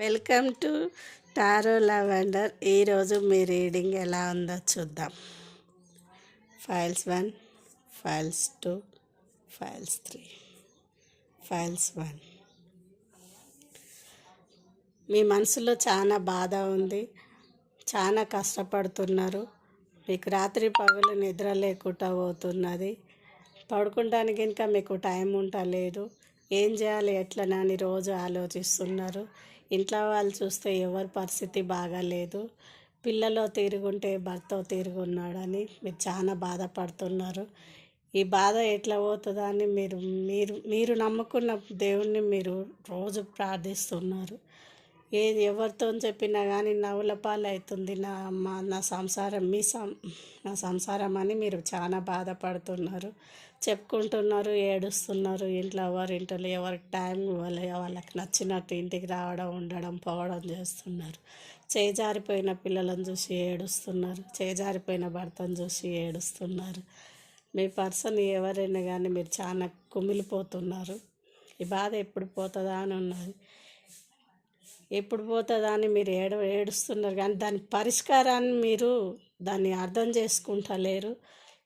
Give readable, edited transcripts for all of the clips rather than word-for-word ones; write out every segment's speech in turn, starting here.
Welcome to tarot lavender. ఈరోజు మీ reading ఎలా ఉందో చూద్దాం. Files 1, files 2, files 3. ఫైల్స్ 1. మీ మనసులో చాలా బాధ ఉంది, చాలా కష్టపడుతున్నారు. మీకు రాత్రి పగలు నిద్ర లేకుండా పోతున్నది. పడుకుంటానికి ఇంకా మీకు టైం ఉండలేదు. ఏం చేయాలి ఎట్లనని రోజు ఆలోచిస్తున్నారు. ఇంట్లో వాళ్ళు చూస్తే ఎవరి పరిస్థితి బాగాలేదు. పిల్లలో తిరుగుంటే భర్త తిరుగున్నాడని మీరు చాలా బాధపడుతున్నారు. ఈ బాధ ఎట్లా పోతుందా అని మీరు నమ్ముకున్న దేవుణ్ణి మీరు రోజు ప్రార్థిస్తున్నారు. ఏది ఎవరితో చెప్పినా కానీ నవ్వుల పాలు అవుతుంది నా సంసారం నా సంసారం అని మీరు చాలా బాధపడుతున్నారు. చెప్పుకుంటున్నారు, ఏడుస్తున్నారు. ఇంట్లో ఎవరికి టైం వాళ్ళకి నచ్చినట్టు ఇంటికి రావడం, ఉండడం, పోవడం చేస్తున్నారు. చేజారిపోయిన పిల్లలను చూసి ఏడుస్తున్నారు. చేజారిపోయిన భర్తను చూసి ఏడుస్తున్నారు. మీ పర్సన్ ఎవరైనా కానీ మీరు చాలా కుమిలిపోతున్నారు. ఈ బాధ ఎప్పుడు పోతుందా అని ఉన్నది. ఎప్పుడు పోతుందా అని మీరు ఏడుస్తున్నారు, కానీ దాని పరిష్కారాన్ని మీరు దాన్ని అర్థం చేసుకుంటలేరు.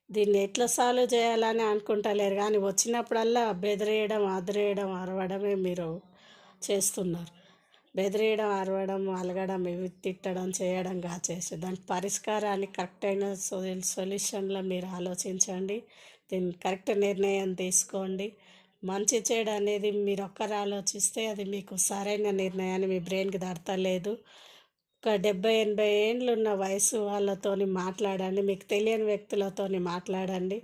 దీన్ని ఎట్లా సాల్వ్ చేయాలని అనుకుంటలేరు, కానీ వచ్చినప్పుడల్లా బెదిరేయడం, అదిరేయడం, అరవడమే మీరు చేస్తున్నారు. బెదిరేయడం, అరవడం, అలగడం, ఇవి తిట్టడం, చేయడం చేసి దానికి పరిష్కారాన్ని కరెక్ట్ అయిన సొల్యూషన్లో మీరు ఆలోచించండి. దీన్ని కరెక్ట్ నిర్ణయం తీసుకోండి. మంచి చెడు అనేది మీరు ఒక్కరు ఆలోచిస్తే అది మీకు సరైన నిర్ణయాన్ని మీ బ్రెయిన్కి దడతలేదు. ఒక 70-80 ఏండ్లు ఉన్న వయసు వాళ్ళతోని మాట్లాడండి. మీకు తెలియని వ్యక్తులతోని మాట్లాడండి.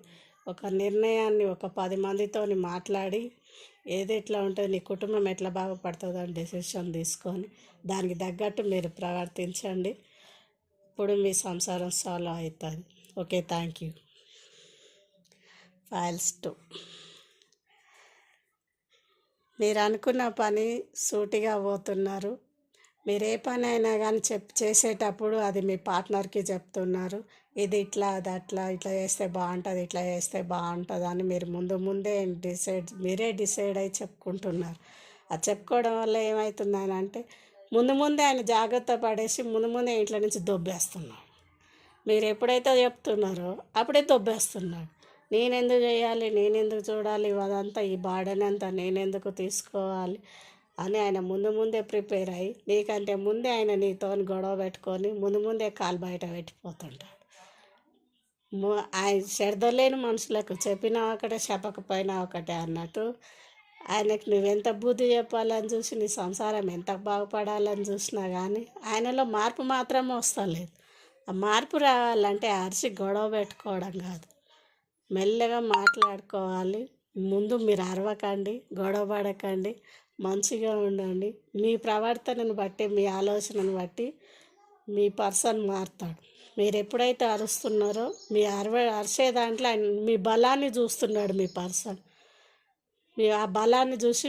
ఒక నిర్ణయాన్ని ఒక 10 మందితోని మాట్లాడి ఏది ఎట్లా ఉంటుంది, నీ కుటుంబం ఎట్లా బాగుపడుతుందో అని డెసిషన్ తీసుకొని దానికి తగ్గట్టు మీరు ప్రవర్తించండి. ఇప్పుడు మీ సంసారం సాల్వ్ అవుతుంది. Okay, thank you. ఫైల్స్ 2. మీరు అనుకున్న పని సూటిగా పోతున్నారు. మీరు ఏ పని అయినా కానీ చేసేటప్పుడు అది మీ పార్ట్నర్కి చెప్తున్నారు. ఇది ఇట్లా, అది అట్లా, ఇట్లా చేస్తే బాగుంటుంది, ఇట్లా చేస్తే బాగుంటుంది అని మీరు ముందే మీరే డిసైడ్ అయి చెప్పుకుంటున్నారు. అది చెప్పుకోవడం వల్ల ఏమవుతుందని అంటే ముందే ఆయన జాగ్రత్త పడేసి ముందే ఇంట్లో నుంచి దొబ్బేస్తున్నాడు. మీరు ఎప్పుడైతే చెప్తున్నారో అప్పుడే దొబ్బేస్తున్నాడు. నేనెందుకు చేయాలి, నేనెందుకు చూడాలి, అదంతా ఈ బాడని అంతా నేనెందుకు తీసుకోవాలి అని ఆయన ముందే ప్రిపేర్ అయ్యి నీకంటే ముందే ఆయన నీతో గొడవ పెట్టుకొని ముందే కాలు బయట పెట్టిపోతుంటాడు. ఆయన శ్రద్ధలేని మనుషులకు చెప్పినా ఒకటే, చెప్పకపోయినా ఒకటే అన్నట్టు ఆయనకు నువ్వెంత బుద్ధి చెప్పాలని చూసి నీ సంసారం ఎంత బాగుపడాలని చూసినా కానీ ఆయనలో మార్పు మాత్రం వస్తలేదు. ఆ మార్పు రావాలంటే అరిసి గొడవ పెట్టుకోవడం కాదు, మెల్లగా మాట్లాడుకోవాలి. ముందు మీరు అరవకండి, గొడవ పడకండి, మంచిగా ఉండండి. మీ ప్రవర్తనను బట్టి, మీ ఆలోచనను బట్టి మీ పర్సన్ మారుతాడు. మీరు ఎప్పుడైతే అరుస్తున్నారో మీ అరిసే దాంట్లో ఆయన మీ బలాన్ని చూస్తున్నాడు. మీ పర్సన్ మీ ఆ బలాన్ని చూసి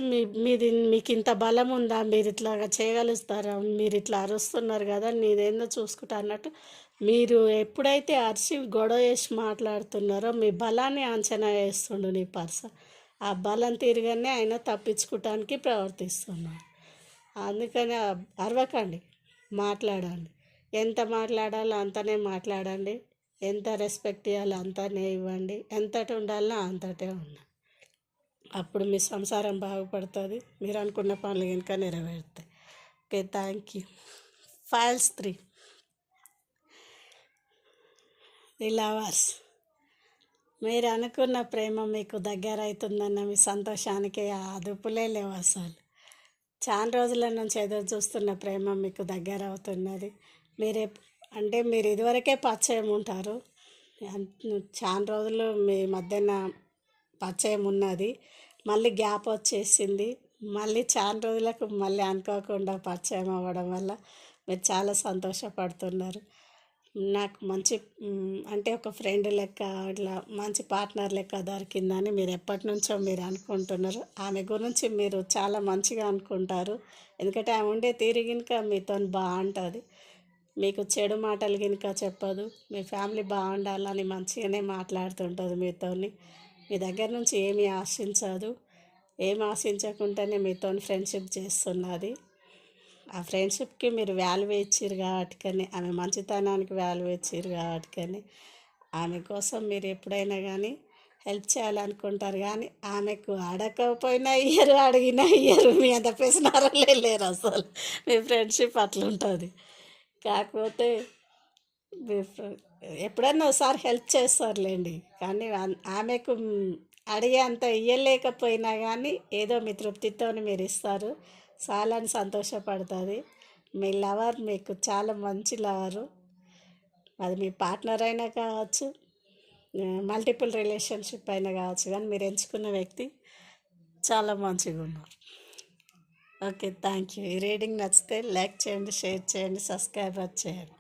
మీకు ఇంత బలం ఉందా, మీరు ఇట్లా చేయగలుగుతారా, మీరు ఇట్లా అరుస్తున్నారు కదా, నీదేందో చూసుకుంటా అన్నట్టు మీరు ఎప్పుడైతే అరిసి గొడవ చేసి మాట్లాడుతున్నారో మీ బలాన్ని అంచనా వేస్తుండు నీ పర్సన్. ఆ బలం తిరిగానే ఆయన తప్పించుకోవటానికి ప్రవర్తిస్తున్నాడు. అందుకని అరవకండి, మాట్లాడండి. ఎంత మాట్లాడాలో అంతనే మాట్లాడండి. ఎంత రెస్పెక్ట్ ఇవ్వాలో అంతనే ఇవ్వండి. ఎంతటి ఉండాలో అంతటే ఉండండి. అప్పుడు మీ సంసారం బాగుపడుతుంది. మీరు అనుకున్న పనులు కనుక నెరవేరుతాయి. Okay, thank you. Files 3. The lovers. మీరు అనుకున్న ప్రేమ మీకు దగ్గర అవుతుందన్న మీ సంతోషానికి అదుపులే లేవు అసలు. చాలా రోజుల నుంచి ఎదురు చూస్తున్న ప్రేమ మీకు దగ్గర అవుతున్నది. మీరు ఇదివరకే పరిచయం ఉంటారు. చాలా రోజులు మీ మధ్యన పరిచయం ఉన్నది, మళ్ళీ గ్యాప్ వచ్చేసింది. మళ్ళీ చాలా రోజులకు మళ్ళీ అనుకోకుండా పరిచయం అవ్వడం వల్ల మీరు చాలా సంతోషపడుతున్నారు. నాకు మంచి అంటే ఒక ఫ్రెండ్ లెక్క, ఇట్లా మంచి పార్ట్నర్ లెక్క దొరికిందని మీరు ఎప్పటి నుంచో మీరు అనుకుంటున్నారు. ఆమె గురించి మీరు చాలా మంచిగా అనుకుంటారు. ఎందుకంటే ఆమె ఉండే తీరు గినక మీతో బాగుంటుంది. మీకు చెడు మాటలు గినక చెప్పదు. మీ ఫ్యామిలీ బాగుండాలని మంచిగానే మాట్లాడుతుంటుంది మీతోని. మీ దగ్గర నుంచి ఏమీ ఆశించదు. ఏం ఆశించకుండానే మీతో ఫ్రెండ్షిప్ చేస్తున్నది. ఆ ఫ్రెండ్షిప్కి మీరు వాల్యూ ఇచ్చిర్రు కాబట్టికని ఆమె మంచితనానికి వాల్యూ ఇచ్చిర్రు కాబట్టికని ఆమె కోసం మీరు ఎప్పుడైనా కానీ హెల్ప్ చేయాలనుకుంటారు కానీ ఆమెకు అడగకపోయినా ఇయ్యరు, అడిగినా ఇయ్యరు. మీ అంత పెసినారలే లేరు అసలు. మీ ఫ్రెండ్షిప్ అట్లుంటుంది. కాకపోతే మీ ఎప్పుడన్నా ఒకసారి హెల్ప్ చేస్తారులేండి. కానీ ఆమెకు అడిగే అంత ఇయ్యలేకపోయినా కానీ ఏదో మీ తృప్తితో మీరు ఇస్తారు. చాలా అని సంతోషపడుతుంది. మీ లవర్ మీకు చాలా మంచి లవరు. అది మీ పార్ట్నర్ అయినా కావచ్చు, మల్టిపుల్ రిలేషన్షిప్ అయినా కావచ్చు, కానీ మీరు ఎంచుకున్న వ్యక్తి చాలా మంచిగా ఉన్నారు. Okay, thank you. ఈ రీడింగ్ నచ్చితే లైక్ చేయండి, షేర్ చేయండి, సబ్స్క్రైబర్ చేయండి.